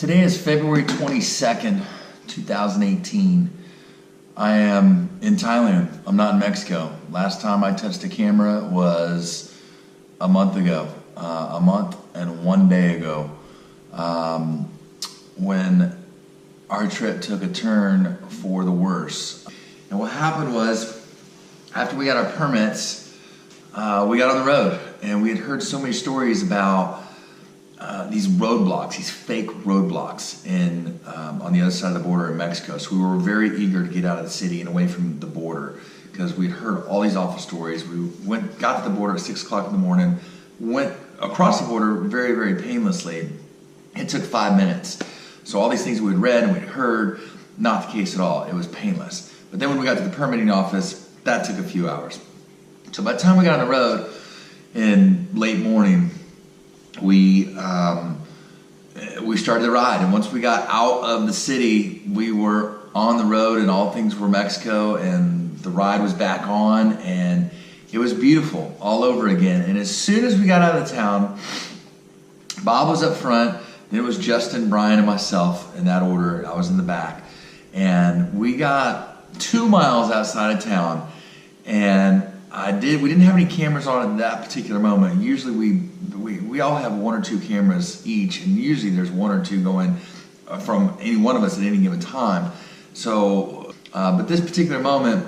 Today is February 22nd, 2018. I am in Thailand. I'm not in Mexico. Last time I touched a camera was a month ago, a month and 1 day ago, when our trip took a turn for the worse. And what happened was, after we got our permits, we got on the road, and we had heard so many stories about these roadblocks, these fake roadblocks on the other side of the border in Mexico. So we were very eager to get out of the city and away from the border because we'd heard all these awful stories. We got to the border at 6 o'clock in the morning, went across the border very, very painlessly. It took 5 minutes. So all these things we'd read and we'd heard, not the case at all. It was painless. But then when we got to the permitting office, that took a few hours. So by the time we got on the road in late morning, we started the ride, and once we got out of the city, we were on the road, and all things were Mexico, and the ride was back on, and it was beautiful all over again. And as soon as we got out of town, Bob was up front, then it was Justin, Brian, and myself in that order. I was in the back, and we got 2 miles outside of town, and we didn't have any cameras on at that particular moment. Usually we all have 1 or 2 cameras each, and usually there's 1 or 2 going from any one of us at any given time. So, but this particular moment,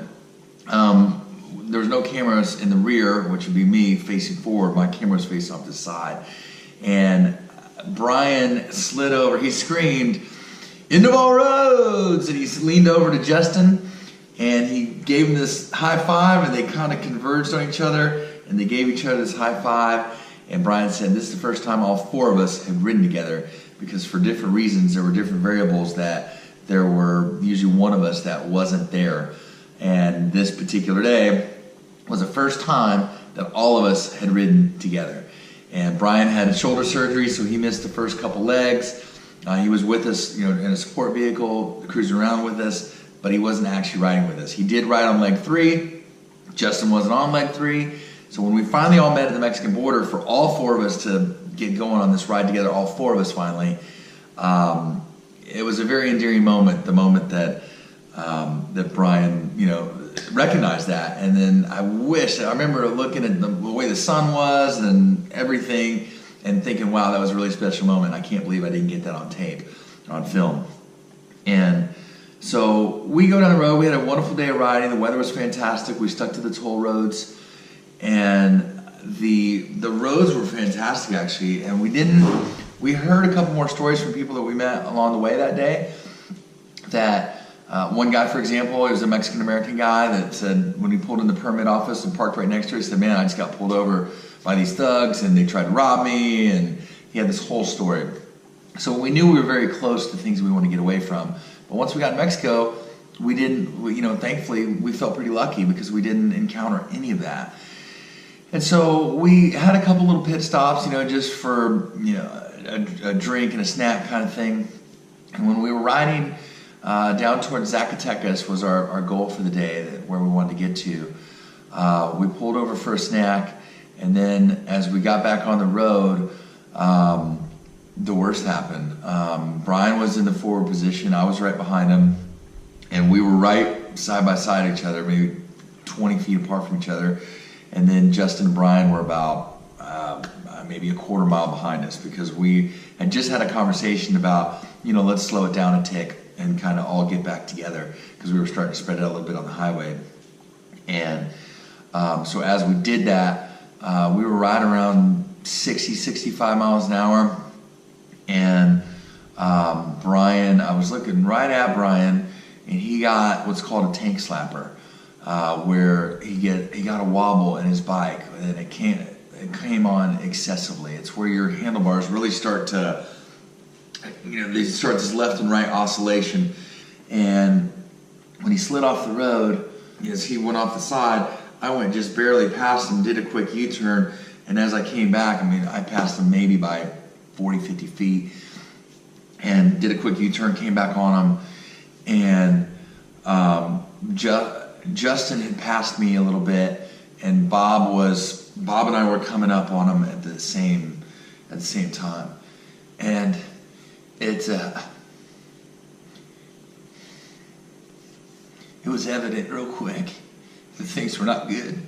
there was no cameras in the rear, which would be me facing forward. My camera was facing off to the side. And Brian slid over, he screamed, "End of all roads!" And he leaned over to Justin, and he gave him this high five, and they kind of converged on each other, and they gave each other this high five. And Brian said, "This is the first time all 4 of us have ridden together, because for different reasons, there were different variables that there were usually one of us that wasn't there. And this particular day was the first time that all of us had ridden together." And Brian had a shoulder surgery, so he missed the first couple legs. He was with us, in a support vehicle, cruising around with us, but he wasn't actually riding with us. He did ride on leg 3. Justin wasn't on leg 3. So when we finally all met at the Mexican border, for all 4 of us to get going on this ride together, all 4 of us finally, it was a very endearing moment, the moment that Brian, recognized that. And then I remember looking at the way the sun was and everything and thinking, wow, that was a really special moment. I can't believe I didn't get that on tape, on film. And so we go down the road. We had a wonderful day of riding. The weather was fantastic. We stuck to the toll roads, and the roads were fantastic, actually. And we heard a couple more stories from people that we met along the way that day. That one guy, for example, he was a Mexican-American guy that said when he pulled in the permit office and parked right next to it, he said, "Man, I just got pulled over by these thugs and they tried to rob me," and he had this whole story. So we knew we were very close to things we wanted to get away from. But once we got to Mexico, thankfully, we felt pretty lucky because we didn't encounter any of that. And so we had a couple little pit stops, just for, a drink and a snack kind of thing. And when we were riding down towards Zacatecas was our goal for the day, where we wanted to get to, we pulled over for a snack. And then as we got back on the road, the worst happened. Brian was in the forward position. I was right behind him. And we were right side by side of each other, maybe 20 feet apart from each other. And then Justin and Brian were about maybe a quarter mile behind us, because we had just had a conversation about, let's slow it down a tick and kind of all get back together, because we were starting to spread out a little bit on the highway. And so as we did that, we were right around 60, 65 miles an hour. And Brian, I was looking right at Brian, and he got what's called a tank slapper, where he got a wobble in his bike, and it came on excessively. It's where your handlebars really start to, they start this left and right oscillation. And when he slid off the road, as he went off the side, I went just barely past him, did a quick U-turn, and as I came back, I passed him maybe by 40, 50 feet, and did a quick U-turn, came back on him, and Justin had passed me a little bit, and Bob and I were coming up on him at the same time. And it was evident real quick that things were not good.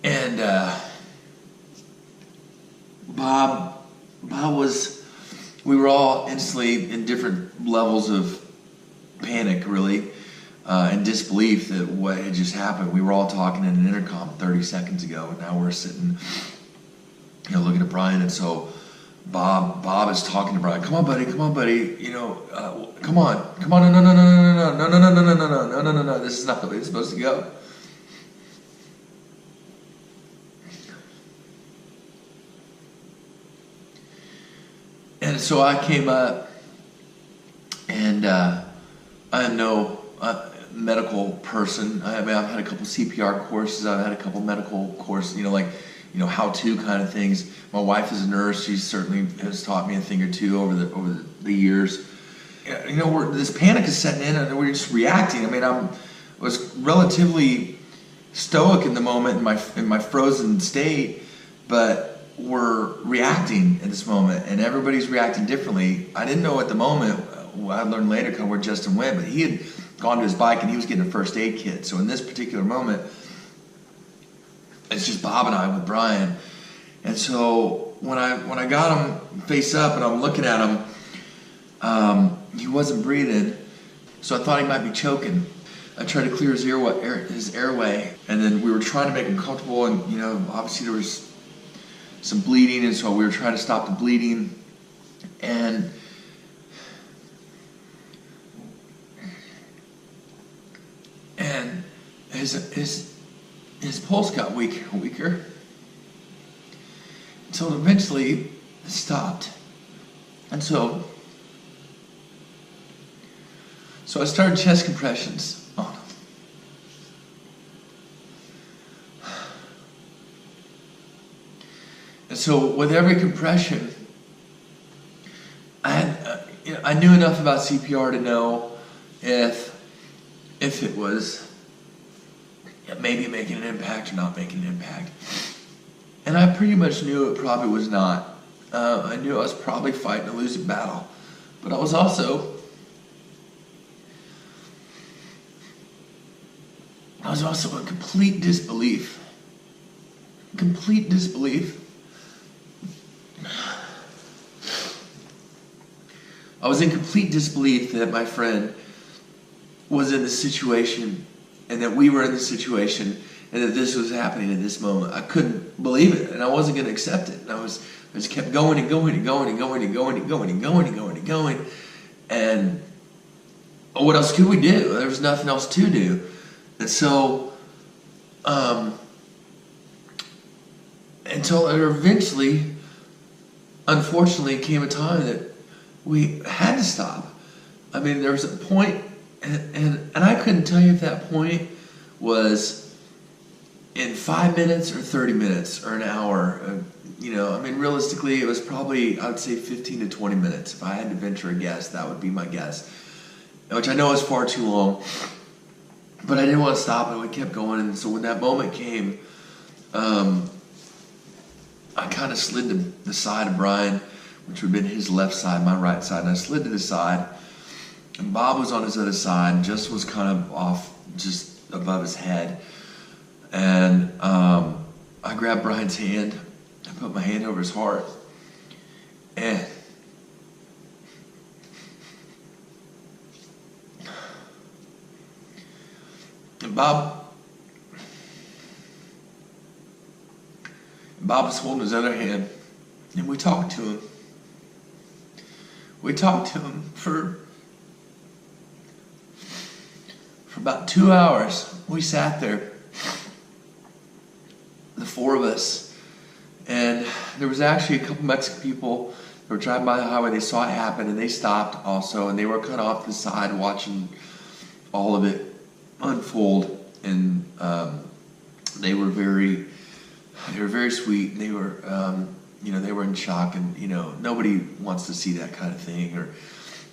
And we were all instantly in different levels of panic, really, and disbelief that what had just happened. We were all talking in an intercom 30 seconds ago, and now we're sitting, looking at Brian. And so Bob is talking to Brian. Come on, buddy. Come on. No. This is not the way it's supposed to go. And so I came up, and I am no medical person. I've had a couple CPR courses. I've had a couple medical courses, how-to kind of things. My wife is a nurse. She certainly has taught me a thing or two over the years. This panic is setting in, and we're just reacting. I was relatively stoic in the moment in my frozen state, but we're reacting in this moment, and everybody's reacting differently. I didn't know at the moment. I learned later kind of where Justin went, but he had gone to his bike and he was getting a first aid kit. So in this particular moment, it's just Bob and I with Brian. And so when I got him face up and I'm looking at him, he wasn't breathing, so I thought he might be choking. I tried to clear his airway, and then we were trying to make him comfortable, and obviously there was some bleeding, and so we were trying to stop the bleeding, and his pulse got weaker and weaker until eventually it stopped. And so I started chest compressions on him. And so with every compression, I knew enough about CPR to know if it was maybe making an impact or not making an impact. And I pretty much knew it probably was not. I knew I was probably fighting a losing battle. But I was also in complete disbelief. Complete disbelief. I was in complete disbelief that my friend was in this situation, and that we were in this situation, and that this was happening in this moment. I couldn't believe it, and I wasn't going to accept it. And I just kept going and going and going and going and going and going and going and going and going. And what else could we do? There was nothing else to do. And so, until there eventually, unfortunately, came a time that we had to stop. There was a point, and I couldn't tell you if that point was in 5 minutes or 30 minutes or an hour. Realistically, it was probably, I would say 15 to 20 minutes. If I had to venture a guess, that would be my guess, which I know is far too long. But I didn't want to stop, and we kept going. And so when that moment came, I kind of slid to the side of Brian, which would have been his left side, my right side. And I slid to the side, and Bob was on his other side, and just was kind of off, just above his head. And I grabbed Brian's hand. I put my hand over his heart. And Bob was holding his other hand, and we talked to him. We talked to him for about 2 hours. We sat there, the four of us, and there was actually a couple Mexican people that were driving by the highway. They saw it happen, and they stopped also, and they were kind of off to the side watching all of it unfold. And they were very sweet. And they were they were in shock, and nobody wants to see that kind of thing or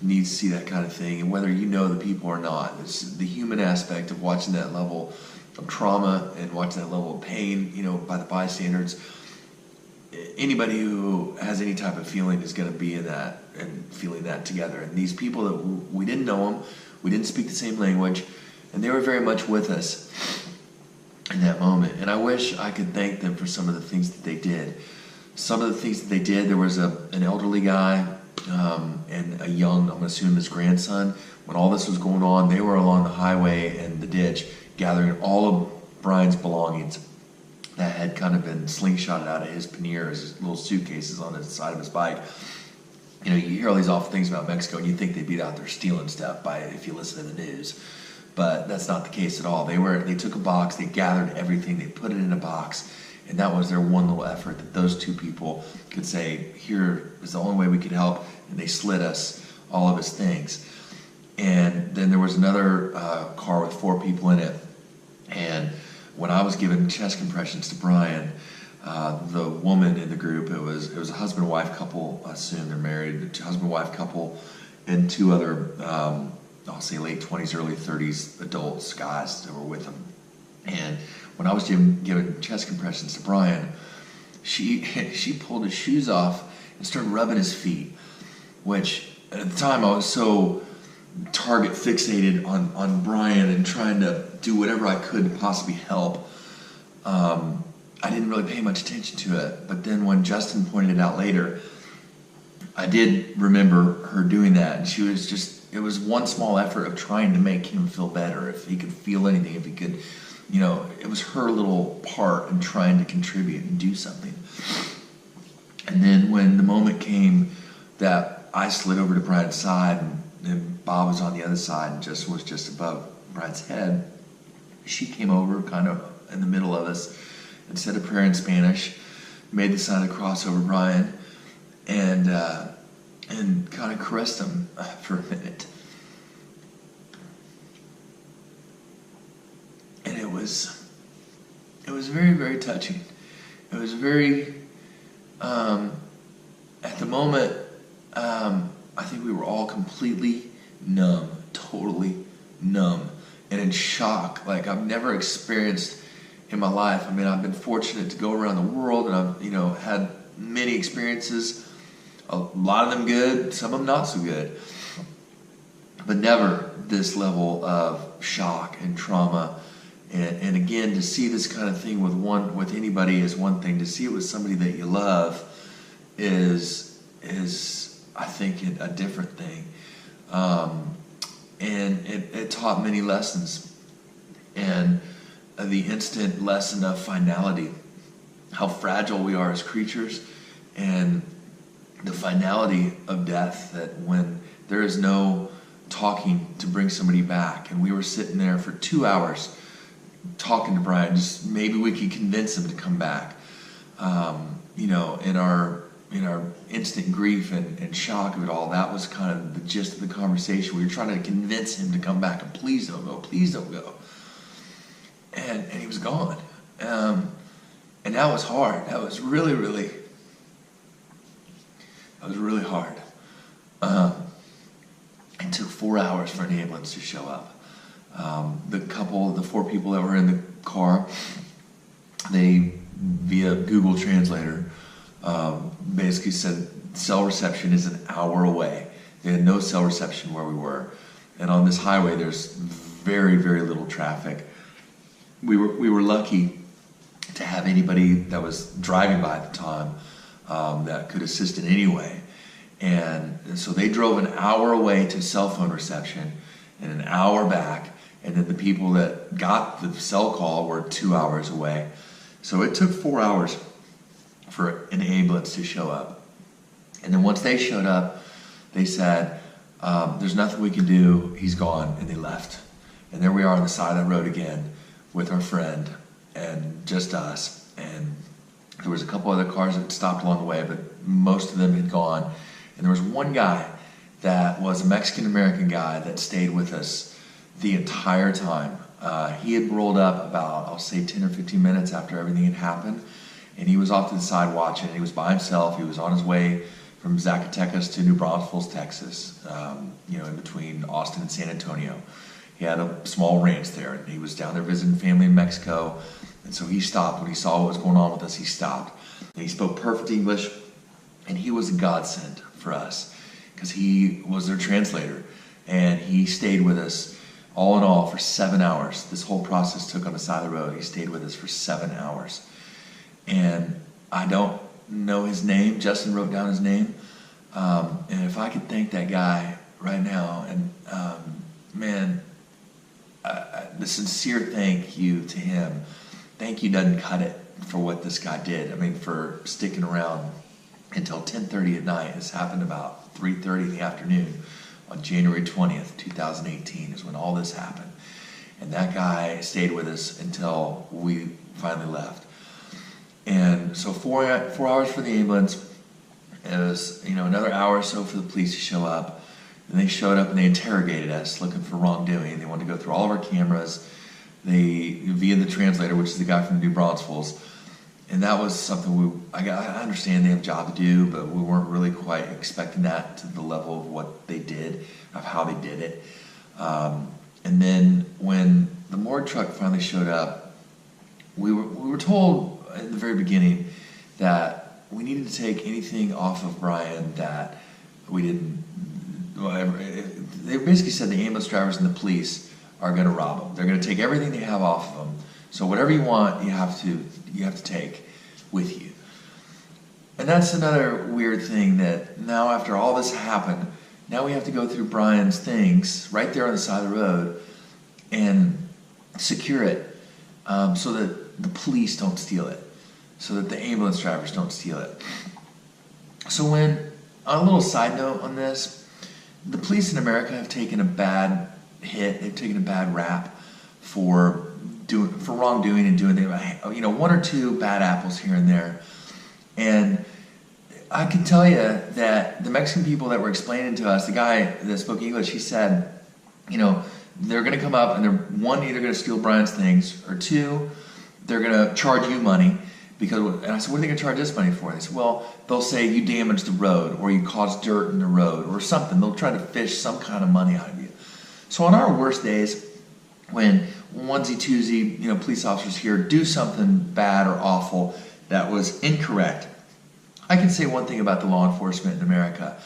needs to see that kind of thing. And whether the people or not, it's the human aspect of watching that level of trauma and watching that level of pain, by the bystanders. anybody who has any type of feeling is going to be in that and feeling that together. And these people that we didn't know them, we didn't speak the same language, and they were very much with us in that moment. And I wish I could thank them for some of the things that they did. Some of the things that they did, there was an elderly guy and a young, I'm going to assume his grandson. When all this was going on, they were along the highway and the ditch gathering all of Brian's belongings that had kind of been slingshotted out of his panniers, his little suitcases on the side of his bike. You know, you hear all these awful things about Mexico, and you think they'd be out there stealing stuff if you listen to the news. But that's not the case at all. They took a box, they gathered everything, they put it in a box, and that was their one little effort that those two people could say, here is the only way we could help, and they slid us all of his things. And then there was another car with 4 people in it, and when I was giving chest compressions to Brian, the woman in the group, it was a husband and wife couple, I assume they're married, a husband and wife couple, and 2 other, I'll say late 20s, early 30s adults, guys that were with them. And when I was giving chest compressions to Brian, she pulled his shoes off and started rubbing his feet, which at the time I was so target fixated on Brian and trying to do whatever I could to possibly help. I didn't really pay much attention to it. But then when Justin pointed it out later, I did remember her doing that. And she was just, it was one small effort of trying to make him feel better. If he could feel anything, if he could, you know, it was her little part in trying to contribute and do something. And then when the moment came that I slid over to Brian's side and Bob was on the other side and just was just above Brian's head, she came over kind of in the middle of us and said a prayer in Spanish, made the sign of the cross over Brian, and kind of caressed him for a minute. And it was very, very touching. It was very, at the moment, I think we were all completely numb, totally numb, and in shock, like I've never experienced in my life. I mean, I've been fortunate to go around the world, and I've, you know, had many experiences, a lot of them good, some of them not so good, but never this level of shock and trauma. And again, to see this kind of thing with anybody is one thing. To see it with somebody that you love is I think a different thing. And it taught many lessons. And the instant lesson of finality, how fragile we are as creatures, and the finality of death, that when there is no talking to bring somebody back. And we were sitting there for 2 hours talking to Brian, just maybe we could convince him to come back. You know, in our instant grief and shock of it all, that was kind of the gist of the conversation. We were trying to convince him to come back, and please don't go, please don't go. And he was gone. And that was hard. That was really, really, hard. It took 4 hours for an ambulance to show up. The 4 people that were in the car, they, via Google Translator, basically said cell reception is an hour away. They had no cell reception where we were. And on this highway, there's very, very little traffic. We were lucky to have anybody that was driving by at the time that could assist in any way. And so they drove an hour away to cell phone reception and an hour back. And then the people that got the cell call were 2 hours away. So it took 4 hours for an ambulance to show up. And then once they showed up, they said, there's nothing we can do, he's gone, and they left. And there we are on the side of the road again with our friend and just us. And there was a couple other cars that stopped along the way, but most of them had gone. And there was one guy that was a Mexican-American guy that stayed with us the entire time. He had rolled up about, I'll say 10 or 15 minutes after everything had happened, and he was off to the side watching. He was by himself. He was on his way from Zacatecas to New Braunfels, Texas, in between Austin and San Antonio. He had a small ranch there, and he was down there visiting family in Mexico, and so he stopped. When he saw what was going on with us, he stopped. He spoke perfect English, and he was a godsend for us because he was their translator, and he stayed with us all in all for 7 hours. This whole process took on the side of the road. He stayed with us for 7 hours. And I don't know his name. Justin wrote down his name. And if I could thank that guy right now, and man, the sincere thank you to him. Thank you doesn't cut it for what this guy did. I mean, for sticking around until 10:30 at night. This happened about 3:30 in the afternoon on January 20th, 2018 is when all this happened. And that guy stayed with us until we finally left. And so 4 hours for the ambulance. It was, another hour or so for the police to show up. And they showed up and they interrogated us, looking for wrongdoing. They wanted to go through all of our cameras. Via the translator, which is the guy from New Braunfels. And that was something I understand they have a job to do, but we weren't really quite expecting that to the level of what they did, of how they did it. And then when the morgue truck finally showed up, we were told in the very beginning that we needed to take anything off of Brian that we didn't. Whatever. They basically said the ambulance drivers and the police are going to rob him. They're going to take everything they have off of him. So whatever you want, you have to take with you. And that's another weird thing that now after all this happened, now we have to go through Brian's things right there on the side of the road and secure it so that the police don't steal it, so that the ambulance drivers don't steal it. So when, on a little side note on this, the police in America have taken a bad hit. They've taken a bad rap for wrongdoing and doing one or two bad apples here and there. And I can tell you that the Mexican people that were explaining to us, the guy that spoke English, he said, they're going to come up and they're either going to steal Brian's things, or two, they're going to charge you money. And I said, what are they going to charge us money for? They said, well, they'll say you damaged the road or you caused dirt in the road or something. They'll try to fish some kind of money out of you. So on our worst days, when onesie-twosie, police officers here do something bad or awful that was incorrect, I can say one thing about the law enforcement in America,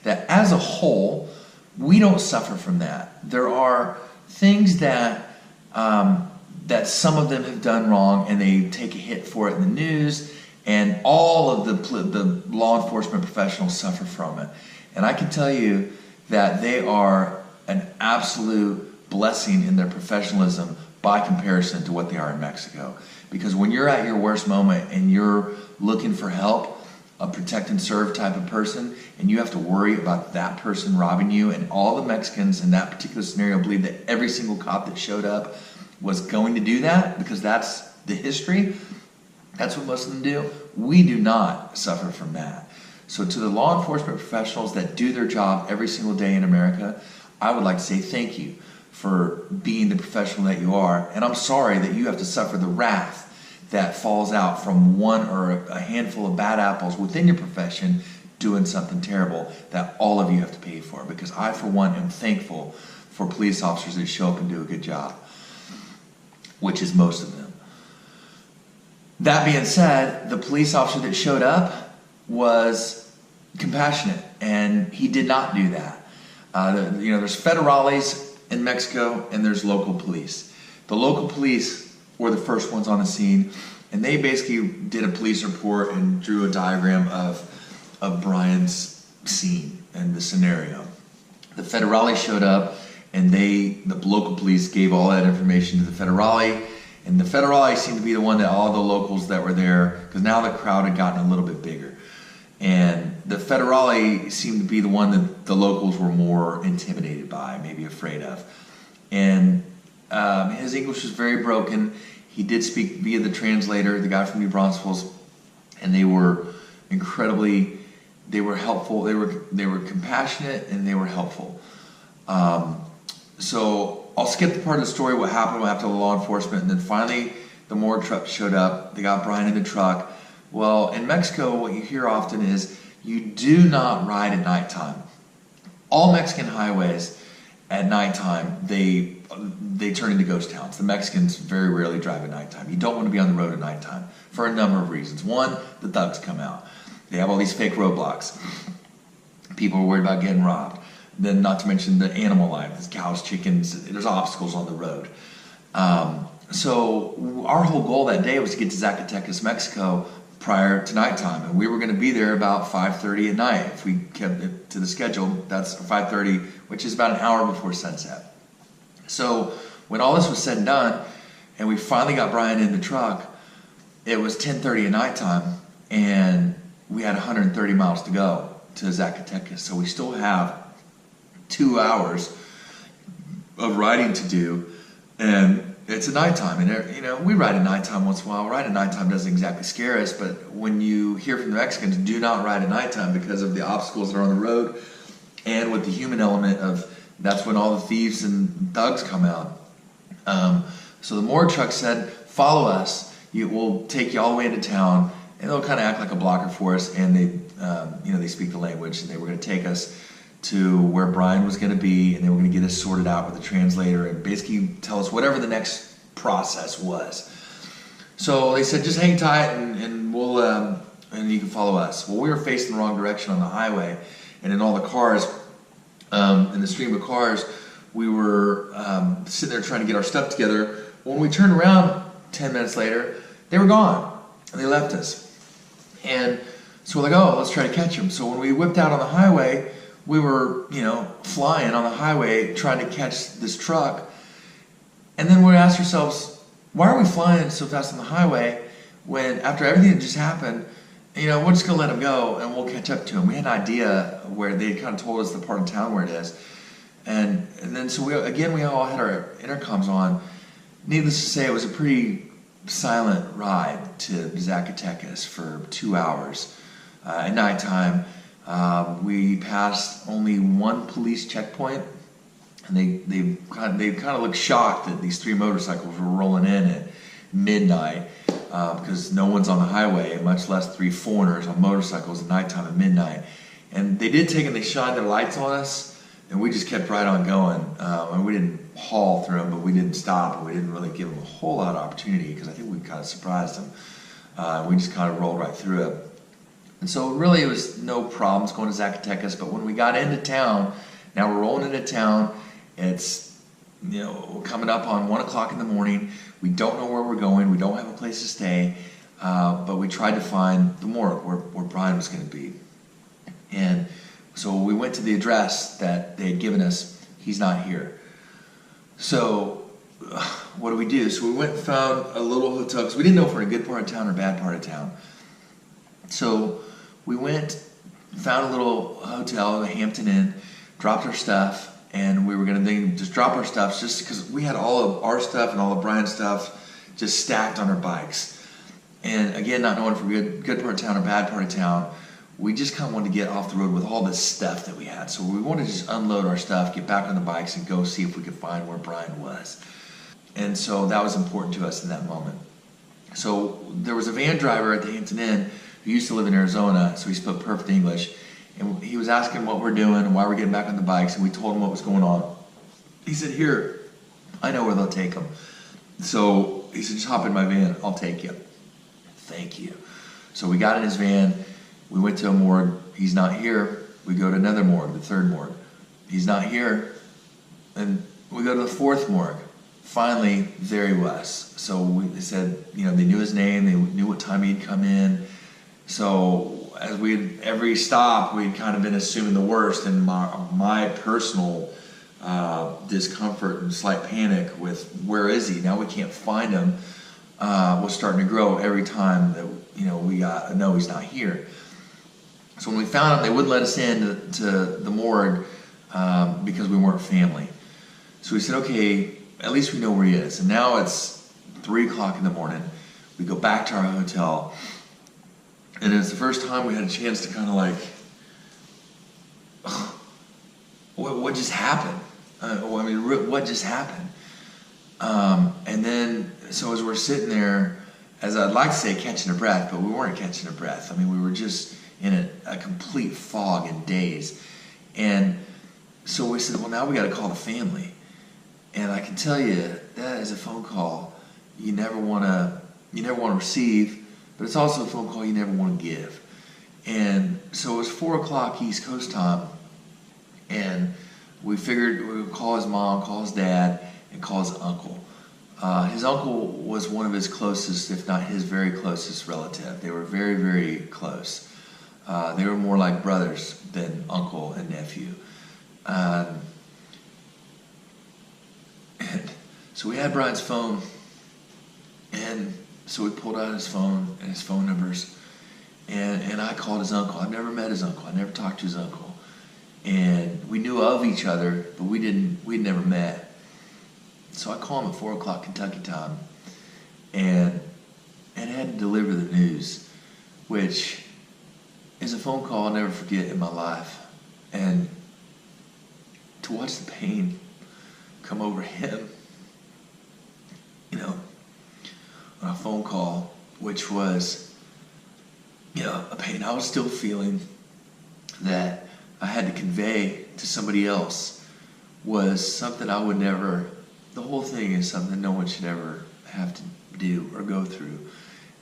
that as a whole, we don't suffer from that. There are things that some of them have done wrong, and they take a hit for it in the news, and all of the law enforcement professionals suffer from it. And I can tell you that they are an absolute blessing in their professionalism by comparison to what they are in Mexico. Because when you're at your worst moment and you're looking for help, a protect and serve type of person, and you have to worry about that person robbing you, and all the Mexicans in that particular scenario believe that every single cop that showed up was going to do that because that's the history. That's what most of them do. We do not suffer from that. So to the law enforcement professionals that do their job every single day in America, I would like to say thank you for being the professional that you are. And I'm sorry that you have to suffer the wrath that falls out from one or a handful of bad apples within your profession doing something terrible that all of you have to pay for. Because I, for one, am thankful for police officers that show up and do a good job, which is most of them. That being said, the police officer that showed up was compassionate, and he did not do that. There's federales in Mexico, and there's local police. The local police were the first ones on the scene, and they basically did a police report and drew a diagram of Brian's scene and the scenario. The federale showed up, and the local police gave all that information to the federale, and the federale seemed to be the one that all the locals that were there, because now the crowd had gotten a little bit bigger, and the federale seemed to be the one that the locals were more intimidated by, maybe afraid of. And his English was very broken. He did speak via the translator, the guy from New Braunfels, and they were helpful. They were compassionate, and they were helpful. So I'll skip the part of the story, what happened after the law enforcement, and then finally the morgue truck showed up. They got Brian in the truck. Well, in Mexico, what you hear often is you do not ride at nighttime. All Mexican highways at nighttime, they they turn into ghost towns. The Mexicans very rarely drive at nighttime. You don't want to be on the road at nighttime for a number of reasons. One, the thugs come out. They have all these fake roadblocks. People are worried about getting robbed. Then, not to mention the animal life. There's cows, chickens. There's obstacles on the road. So our whole goal that day was to get to Zacatecas, Mexico prior to nighttime. And we were going to be there about 5:30 at night. If we kept it to the schedule, that's 5:30, which is about an hour before sunset. So when all this was said and done, and we finally got Brian in the truck, it was 10:30 at nighttime, and we had 130 miles to go to Zacatecas. So we still have 2 hours of riding to do, and it's at nighttime. And we ride at nighttime once in a while. Ride at nighttime doesn't exactly scare us, but when you hear from the Mexicans, do not ride at nighttime because of the obstacles that are on the road, and with the human element of that's when all the thieves and thugs come out. So the morgue truck said, follow us. We'll take you all the way into town, and they'll kind of act like a blocker for us, and they speak the language, and they were going to take us to where Brian was going to be, and they were going to get us sorted out with a translator and basically tell us whatever the next process was. So they said, just hang tight, and we'll and you can follow us. Well, we were facing the wrong direction on the highway, and in all the cars, in the stream of cars, we were sitting there trying to get our stuff together. When we turned around 10 minutes later, they were gone, and they left us. And so we're like, oh, let's try to catch them. So when we whipped out on the highway, we were, flying on the highway trying to catch this truck. And then we asked ourselves, why are we flying so fast on the highway when after everything that just happened, we're just going to let them go and we'll catch up to them. We had an idea where they kind of told us the part of town where it is. And then so we all had our intercoms on. Needless to say, it was a pretty silent ride to Zacatecas for 2 hours. At nighttime, we passed only one police checkpoint, and they kind of looked shocked that these 3 motorcycles were rolling in at midnight because no one's on the highway, much less 3 foreigners on motorcycles at nighttime at midnight. And they did take and they shined their lights on us, and we just kept right on going. And we didn't haul through them, but we didn't stop, and we didn't really give them a whole lot of opportunity because I think we kind of surprised them. We just kind of rolled right through it. And so really it was no problems going to Zacatecas, but when we got into town, now we're rolling into town, it's coming up on 1 o'clock in the morning, we don't know where we're going, we don't have a place to stay, but we tried to find the morgue where Brian was going to be. And so we went to the address that they had given us. He's not here. So what do we do? So we went and found a little hotel because we didn't know if we're in a good part of town or a bad part of town. So we went, found a little hotel, the Hampton Inn, dropped our stuff, and we were going to just drop our stuff just because we had all of our stuff and all of Brian's stuff just stacked on our bikes. And again, not knowing if we're good part of town or bad part of town, we just kind of wanted to get off the road with all this stuff that we had. So we wanted to just unload our stuff, get back on the bikes, and go see if we could find where Brian was. And so that was important to us in that moment. So there was a van driver at the Hampton Inn who used to live in Arizona, so he spoke perfect English. And he was asking what we're doing and why we're getting back on the bikes, and we told him what was going on. He said, here, I know where they'll take him. So he said, just hop in my van, I'll take you. Thank you. So we got in his van, we went to a morgue, he's not here. We go to another morgue, the 3rd morgue. He's not here. And we go to the 4th morgue. Finally, there he was. So they said, they knew his name, they knew what time he'd come in. So as every stop, we'd kind of been assuming the worst, and my personal discomfort and slight panic with where is he? Now we can't find him was starting to grow every time that we got no, he's not here. So when we found him, they wouldn't let us in to the morgue because we weren't family. So we said, okay, at least we know where he is. And now it's 3 o'clock in the morning. We go back to our hotel. And it's the first time we had a chance to kind of like, what just happened? What just happened? And then, so as we're sitting there, as I'd like to say catching a breath, but we weren't catching a breath. We were just in a complete fog and daze. And so we said, well, now we got to call the family. And I can tell you, that is a phone call you never want to receive, but it's also a phone call you never want to give. And so it was 4 o'clock East Coast time, and we figured we would call his mom, call his dad, and call his uncle. His uncle was one of his closest, if not his very closest relative. They were very, very close. They were more like brothers than uncle and nephew. And so we had Brian's phone, and so we pulled out his phone and his phone numbers, and I called his uncle. I've never met his uncle. I never talked to his uncle. And we knew of each other, but we'd never met. So I called him at 4 o'clock Kentucky time, and had to deliver the news, which is a phone call I'll never forget in my life. And to watch the pain come over him, on a phone call, which was, a pain I was still feeling that I had to convey to somebody else, was something I would never, the whole thing is something no one should ever have to do or go through.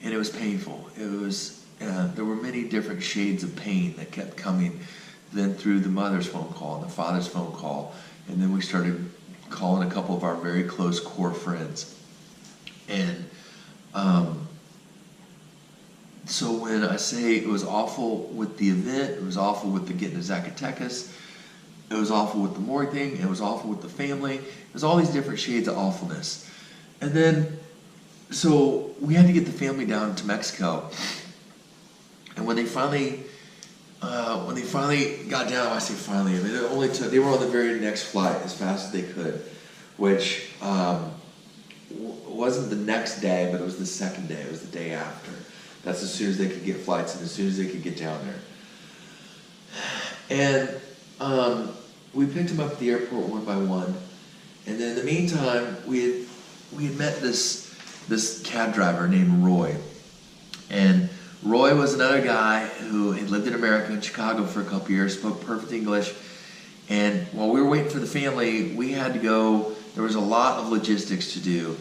And it was painful. It was, there were many different shades of pain that kept coming, then through the mother's phone call and the father's phone call. And then we started calling a couple of our very close core friends. And so when I say it was awful with the event, it was awful with the getting to Zacatecas, it was awful with the morgue thing, it was awful with the family, it was all these different shades of awfulness. And then, so we had to get the family down to Mexico. And when they finally got down, I say finally, I mean, they were on the very next flight as fast as they could, which wasn't the next day, but it was the second day, it was the day after. That's as soon as they could get flights and as soon as they could get down there. And we picked them up at the airport one by one. And then in the meantime, we had met this cab driver named Roy. And Roy was another guy who had lived in America, in Chicago for a couple years, spoke perfect English. And while we were waiting for the family, we had to go, there was a lot of logistics to do.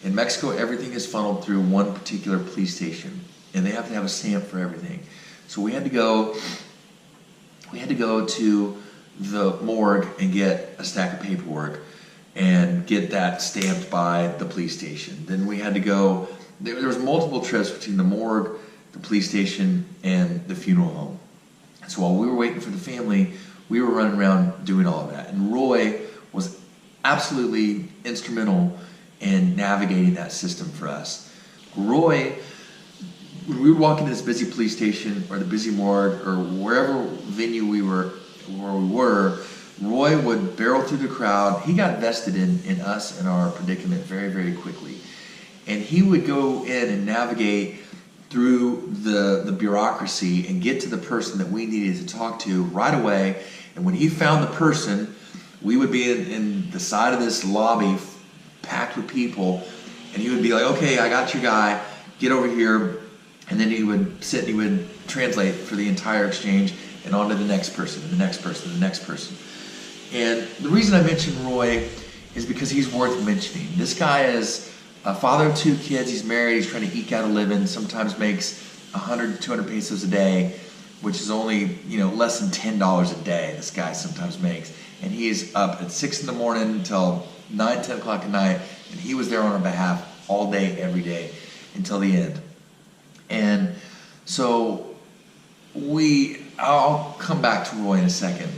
In Mexico, everything is funneled through one particular police station, and they have to have a stamp for everything. So we had to go to the morgue and get a stack of paperwork and get that stamped by the police station. Then we had to go, there was multiple trips between the morgue, the police station, and the funeral home. So while we were waiting for the family, we were running around doing all of that. And Roy was absolutely instrumental in navigating that system for us. Roy, when we would walk into this busy police station or the busy morgue or wherever venue we were, Roy would barrel through the crowd. He got vested in us and our predicament very, very quickly. And he would go in and navigate through the bureaucracy and get to the person that we needed to talk to right away. And when he found the person, we would be in the side of this lobby packed with people, and he would be like, okay, I got your guy, get over here. And then he would sit and he would translate for the entire exchange and on to the next person, and the next person, and the next person. And the reason I mention Roy is because he's worth mentioning. This guy is a father of 2 kids. He's married. He's trying to eke out a living. Sometimes makes 100, 200 pesos a day, which is only, less than $10 a day this guy sometimes makes. And he is up at 6 in the morning until 9, 10 o'clock at night, and he was there on our behalf all day, every day, until the end. And so I'll come back to Roy in a second,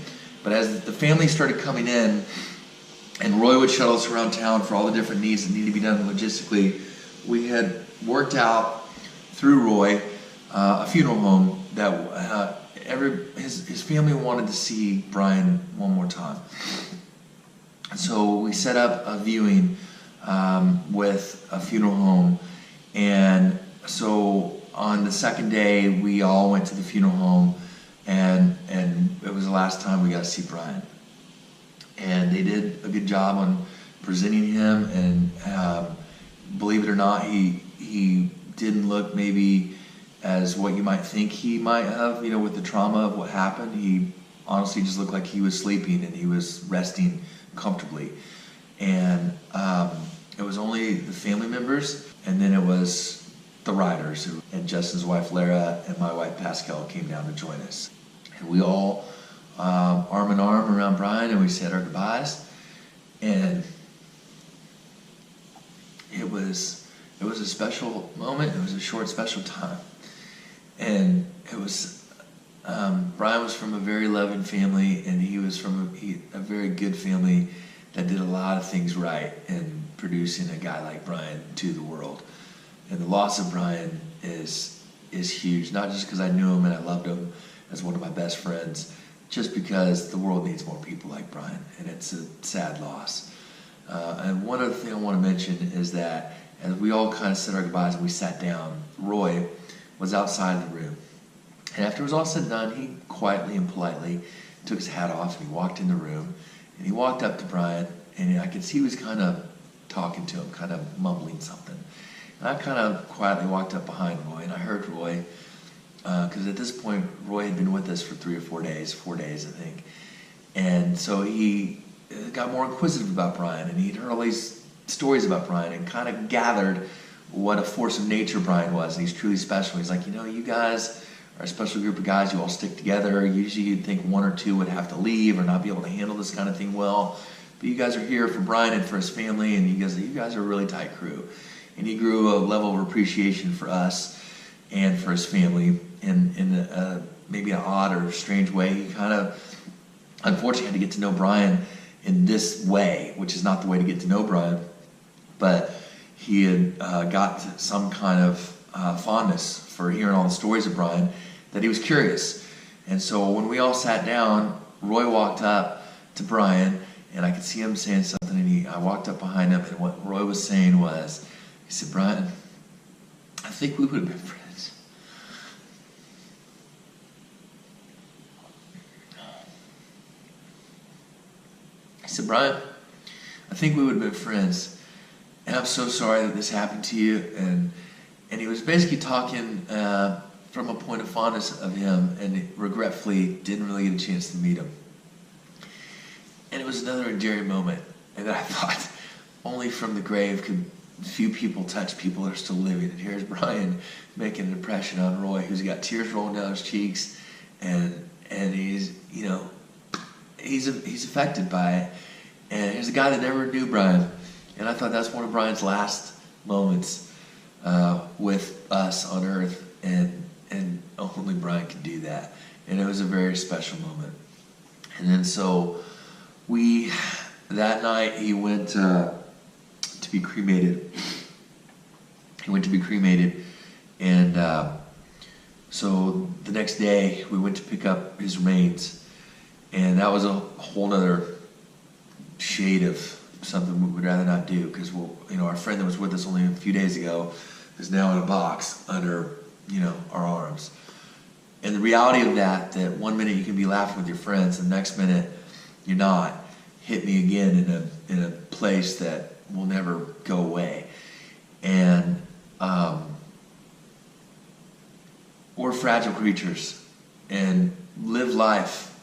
but as the family started coming in, and Roy would shuttle us around town for all the different needs that need to be done logistically, we had worked out through Roy a funeral home that his family wanted to see Brian one more time. So we set up a viewing with a funeral home, and so on the second day we all went to the funeral home, and it was the last time we got to see Brian. And they did a good job on presenting him, and believe it or not, he didn't look maybe as what you might think he might have, with the trauma of what happened. He honestly just looked like he was sleeping and he was resting comfortably. And it was only the family members, and then it was the riders, and Justin's wife Lara and my wife Pascal came down to join us. And we all arm in arm around Brian, and we said our goodbyes. And it was a special moment. It was a short, special time. And it was, Brian was from a very loving family, and he was from a very good family that did a lot of things right in producing a guy like Brian to the world. And the loss of Brian is huge, not just because I knew him and I loved him as one of my best friends, just because the world needs more people like Brian, and it's a sad loss. And one other thing I want to mention is that as we all kind of said our goodbyes and we sat down, Roy was outside the room. And after it was all said and done, he quietly and politely took his hat off and he walked in the room, and he walked up to Brian, and I could see he was kind of talking to him, kind of mumbling something. And I kind of quietly walked up behind Roy, and I heard Roy, because at this point, Roy had been with us for 3 or 4 days, 4 days, I think. And so he got more inquisitive about Brian, and he'd heard all these stories about Brian and kind of gathered what a force of nature Brian was, and he's truly special. He's like, you guys are a special group of guys. You all stick together. Usually you'd think 1 or 2 would have to leave or not be able to handle this kind of thing well. But you guys are here for Brian and for his family, and you guys are a really tight crew. And he grew a level of appreciation for us and for his family in maybe an odd or strange way. He kind of, unfortunately, had to get to know Brian in this way, which is not the way to get to know Brian. But he had got some kind of fondness for hearing all the stories of Brian, that he was curious. And so when we all sat down, Roy walked up to Brian, and I could see him saying something, and I walked up behind him, and what Roy was saying was, he said, Brian, I think we would have been friends. He said, Brian, I think we would have been friends, and I'm so sorry that this happened to you. And he was basically talking from a point of fondness of him, and regretfully didn't really get a chance to meet him. And it was another endearing moment, and I thought, only from the grave could few people touch people that are still living. And here's Brian making an impression on Roy, who's got tears rolling down his cheeks, and he's he's affected by it. And here's a guy that never knew Brian, and I thought that's one of Brian's last moments with us on Earth, and only Brian could do that. And it was a very special moment. And then so that night he went to be cremated. He went to be cremated, and so the next day we went to pick up his remains, and that was a whole other shade of something we would rather not do, because our friend that was with us only a few days ago is now in a box under our arms. And the reality of that 1 minute you can be laughing with your friends, and the next minute you're not, hit me again in a place that will never go away. And we're fragile creatures, and live life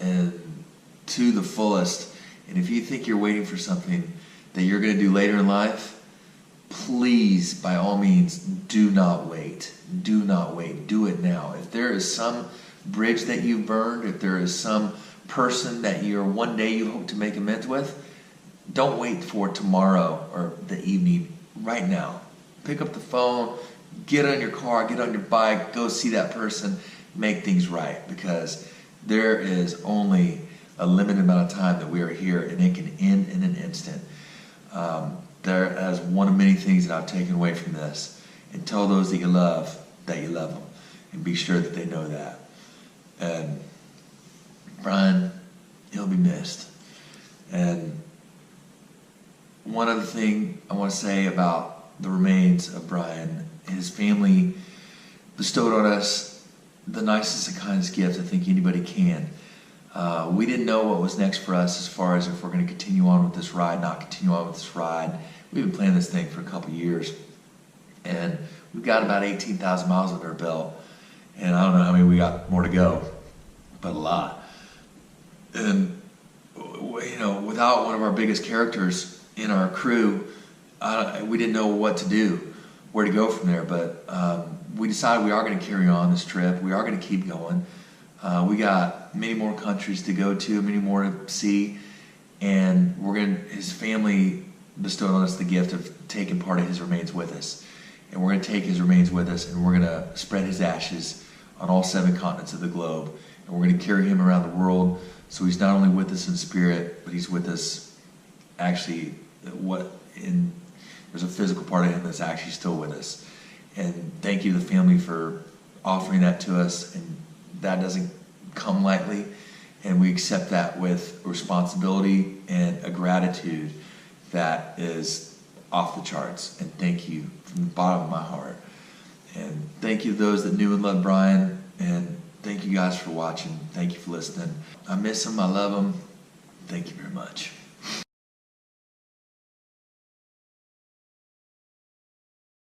to the fullest. And if you think you're waiting for something that you're going to do later in life, please, by all means, do not wait. Do not wait. Do it now. If there is some bridge that you've burned, if there is some person that one day you hope to make amends with, don't wait for tomorrow or the evening. Right now. Pick up the phone, get on your car, get on your bike, go see that person, make things right, because there is only a limited amount of time that we are here, and it can end in an instant. There is one of many things that I've taken away from this. And tell those that you love them, and be sure that they know that. And Brian, he'll be missed. And one other thing I want to say about the remains of Brian, his family bestowed on us the nicest and kindest gift I think anybody can. We didn't know what was next for us, as far as if we're going to continue on with this ride, not continue on with this ride. We've been planning this thing for a couple years, and we've got about 18,000 miles under our belt, and I don't know how many we got more to go, but a lot. And without one of our biggest characters in our crew, we didn't know what to do, where to go from there. But we decided we are going to carry on this trip. We are going to keep going. We got many more countries to go to, many more to see, and his family bestowed on us the gift of taking part of his remains with us. And we're going to take his remains with us, and we're going to spread his ashes on all 7 continents of the globe. And we're going to carry him around the world. So he's not only with us in spirit, but he's with us actually. There's a physical part of him that's actually still with us. And thank you to the family for offering that to us. And that doesn't come lightly. And we accept that with responsibility and a gratitude that is off the charts. And thank you from the bottom of my heart. And thank you to those that knew and loved Brian. And thank you guys for watching. Thank you for listening. I miss him. I love him. Thank you very much.